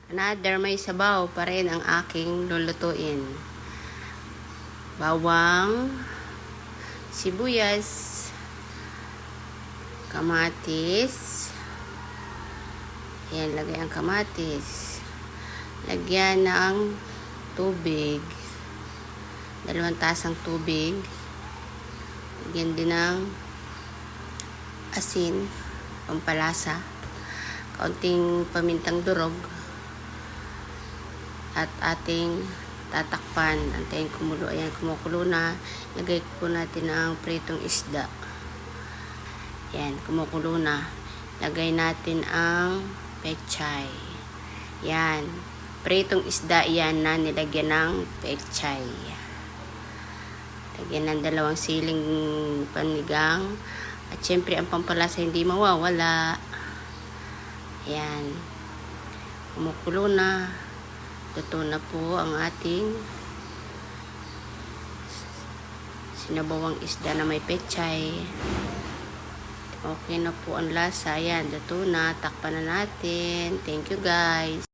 Another may sabaw pa rin ang aking lulutuin. Bawang, sibuyas, kamatis. Ayan, lagay ang kamatis. Lagyan ng tubig. 2 tasang tubig. Lagyan din ng asin, pampalasa. Kaunting pamintang durog. At ating tatakpan. Antayin kumulo. Ayan, kumukulo na. Lagay po natin ang pritong isda. Ayan, kumukulo na. Lagay natin ang pechay. Ayan. Pritong isda yan na nilagyan ng pechay. Lagyan ng 2 siling panigang. At syempre, ang pampalasa hindi mawawala. Ayan. Kumukulo na. Luto na po ang ating sinabawang isda na may pechay. Okay na po ang lasa. Ayan, luto na. Takpan na natin. Thank you guys.